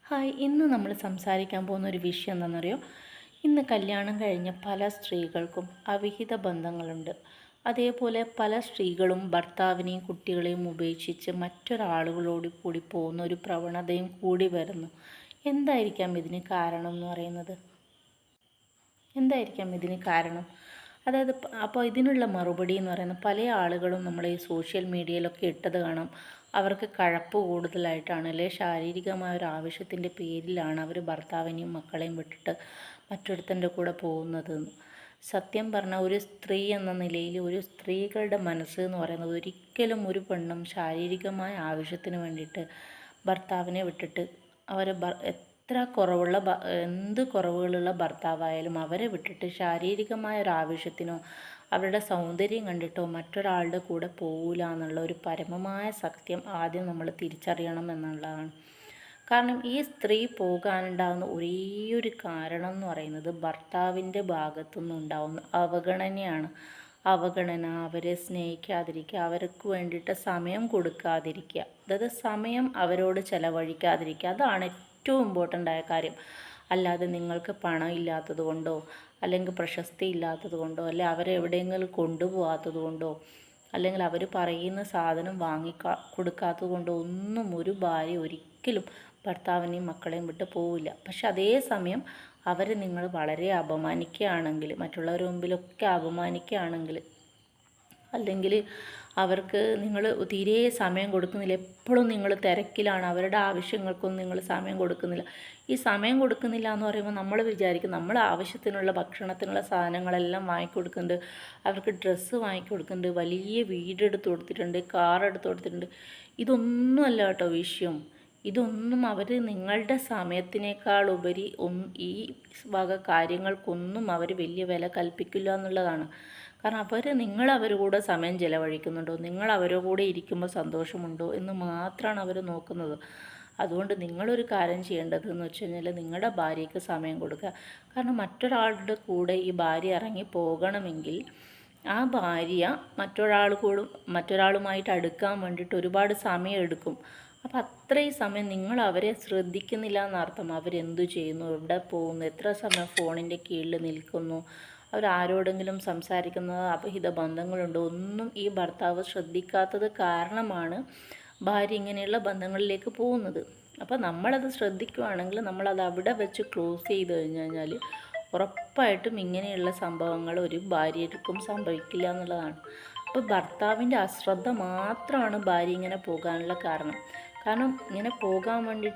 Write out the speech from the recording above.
Hi, ഇന്ന് നമ്മൾ സംസാരിക്കാൻ പോകുന്ന ഒരു വിഷയം എന്താണെന്നറിയോ? ഇന്ന് കല്യാണം കഴിഞ്ഞ പല സ്ത്രീകൾക്കും അവിഹിത ബന്ധങ്ങളുണ്ട്. അതേപോലെ പല സ്ത്രീകളും ഭർത്താവിനെയും കുട്ടികളെയും ഉപേക്ഷിച്ച് മറ്റൊരാളുകളോട് കൂടി പോകുന്ന ഒരു പ്രവണതയും കൂടി വരുന്നു. എന്തായിരിക്കാം ഇതിന് കാരണം എന്ന് പറയുന്നത്? എന്തായിരിക്കാം ഇതിന് കാരണം? അതായത് അപ്പോൾ ഇതിനുള്ള മറുപടി എന്ന് പറയുന്നത് പല ആളുകളും നമ്മൾ ഈ സോഷ്യൽ മീഡിയയിലൊക്കെ ഇട്ടത് കാണാം. അവർക്ക് കഴപ്പ് കൂടുതലായിട്ടാണ്, അല്ലെ ശാരീരികമായ ഒരു ആവശ്യത്തിൻ്റെ പേരിലാണ് അവർ ഭർത്താവിനെയും മക്കളെയും വിട്ടിട്ട് മറ്റൊരുത്തൻ്റെ കൂടെ പോകുന്നത്. സത്യം പറഞ്ഞാൽ ഒരു സ്ത്രീ എന്ന നിലയിൽ ഒരു സ്ത്രീകളുടെ മനസ്സ് എന്ന് പറയുന്നത് ഒരിക്കലും ഒരു പെണ്ണും ശാരീരികമായ ആവശ്യത്തിന് വേണ്ടിയിട്ട് ഭർത്താവിനെ വിട്ടിട്ട് അവരെ എത്ര എന്ത് കുറവുകളുള്ള ഭർത്താവായാലും അവരെ വിട്ടിട്ട് ശാരീരികമായ ഒരു ആവശ്യത്തിനോ അവരുടെ സൗന്ദര്യം കണ്ടിട്ടോ മറ്റൊരാളുടെ കൂടെ പോകില്ല എന്നുള്ള ഒരു പരമമായ സത്യം ആദ്യം നമ്മൾ തിരിച്ചറിയണം എന്നുള്ളതാണ്. കാരണം ഈ സ്ത്രീ പോകാനുണ്ടാകുന്ന ഒരേയൊരു കാരണം എന്ന് പറയുന്നത് ഭർത്താവിൻ്റെ ഭാഗത്തുനിന്നുണ്ടാകുന്ന അവഗണനയാണ്. അവഗണന, അവരെ സ്നേഹിക്കാതിരിക്കുക, അവർക്ക് വേണ്ടിയിട്ട് സമയം കൊടുക്കാതിരിക്കുക, അതായത് സമയം അവരോട് ചിലവഴിക്കാതിരിക്കുക, അതാണ് ഏറ്റവും ഇമ്പോർട്ടൻ്റ് ആയ കാര്യം. അല്ലാതെ നിങ്ങൾക്ക് പണം ഇല്ലാത്തത് കൊണ്ടോ അല്ലെങ്കിൽ പ്രശസ്തി ഇല്ലാത്തത് കൊണ്ടോ അല്ലെ അവരെ എവിടെയെങ്കിലും കൊണ്ടുപോകാത്തത് കൊണ്ടോ അല്ലെങ്കിൽ അവർ പറയുന്ന സാധനം കൊടുക്കാത്തത് കൊണ്ടോ ഒന്നും ഒരു ഭാര്യ ഒരിക്കലും ഭർത്താവിനെയും മക്കളെയും വിട്ട് പോവില്ല. പക്ഷെ അതേസമയം അവരെ നിങ്ങൾ വളരെ അപമാനിക്കുകയാണെങ്കിൽ, മറ്റുള്ളവരുടെ മുമ്പിലൊക്കെ അപമാനിക്കുകയാണെങ്കിൽ, അല്ലെങ്കിൽ അവർക്ക് നിങ്ങൾ തീരെ സമയം കൊടുക്കുന്നില്ല, എപ്പോഴും നിങ്ങൾ തിരക്കിലാണ്, അവരുടെ ആവശ്യങ്ങൾക്കൊന്നും നിങ്ങൾ സമയം കൊടുക്കുന്നില്ല. ഈ സമയം കൊടുക്കുന്നില്ല എന്ന് പറയുമ്പോൾ നമ്മൾ വിചാരിക്കും നമ്മൾ ആവശ്യത്തിനുള്ള ഭക്ഷണത്തിനുള്ള സാധനങ്ങളെല്ലാം വാങ്ങിക്കൊടുക്കുന്നുണ്ട്, അവർക്ക് ഡ്രസ്സ് വാങ്ങിക്കൊടുക്കുന്നുണ്ട്, വലിയ വീടെടുത്ത് കൊടുത്തിട്ടുണ്ട്, കാർ എടുത്ത് കൊടുത്തിട്ടുണ്ട്. ഇതൊന്നുമല്ല കേട്ടോ വിഷയം. ഇതൊന്നും അവർ നിങ്ങളുടെ സമയത്തിനേക്കാൾ ഉപരി ഈ വക കാര്യങ്ങൾക്കൊന്നും അവർ വലിയ വില കൽപ്പിക്കില്ല എന്നുള്ളതാണ്. കാരണം നിങ്ങൾ അവരുടെ കൂടെ സമയം ചിലവഴിക്കുന്നുണ്ടോ, നിങ്ങൾ അവരുടെ കൂടെ ഇരിക്കുമ്പോൾ സന്തോഷമുണ്ടോ എന്ന് മാത്രമാണ് അവർ നോക്കുന്നത്. അതുകൊണ്ട് നിങ്ങളൊരു കാര്യം ചെയ്യേണ്ടത് എന്ന് വെച്ച് കഴിഞ്ഞാൽ നിങ്ങളുടെ ഭാര്യയ്ക്ക് സമയം കൊടുക്കുക. കാരണം മറ്റൊരാളുടെ കൂടെ ഈ ഭാര്യ ഇറങ്ങി പോകണമെങ്കിൽ ആ ഭാര്യ മറ്റൊരാളുമായിട്ട് അടുക്കാൻ വേണ്ടിയിട്ട് ഒരുപാട് സമയം എടുക്കും. അപ്പോൾ അത്രയും സമയം നിങ്ങൾ അവരെ ശ്രദ്ധിക്കുന്നില്ല എന്നർത്ഥം. അവരെന്തു ചെയ്യുന്നു, എവിടെ പോകുന്നു, എത്ര സമയം ഫോണിൻ്റെ കീഴിൽ നിൽക്കുന്നു, അവരാരോടെങ്കിലും സംസാരിക്കുന്നത്, അപഹിത ബന്ധങ്ങളുണ്ടോ, ഒന്നും ഈ ഭർത്താവ് ശ്രദ്ധിക്കാത്തത് കാരണമാണ് ഭാര്യ ഇങ്ങനെയുള്ള ബന്ധങ്ങളിലേക്ക് പോകുന്നത്. അപ്പോൾ നമ്മളത് ശ്രദ്ധിക്കുകയാണെങ്കിൽ നമ്മളത് അവിടെ വെച്ച് ക്ലോസ് ചെയ്ത് കഴിഞ്ഞാൽ ഉറപ്പായിട്ടും ഇങ്ങനെയുള്ള സംഭവങ്ങൾ ഒരു ഭാര്യയ്ക്കും സംഭവിക്കില്ല എന്നുള്ളതാണ്. അപ്പോൾ ഭർത്താവിൻ്റെ അശ്രദ്ധ മാത്രമാണ് ഭാര്യ ഇങ്ങനെ പോകാനുള്ള കാരണം. കാരണം ഇങ്ങനെ പോകാൻ വേണ്ടി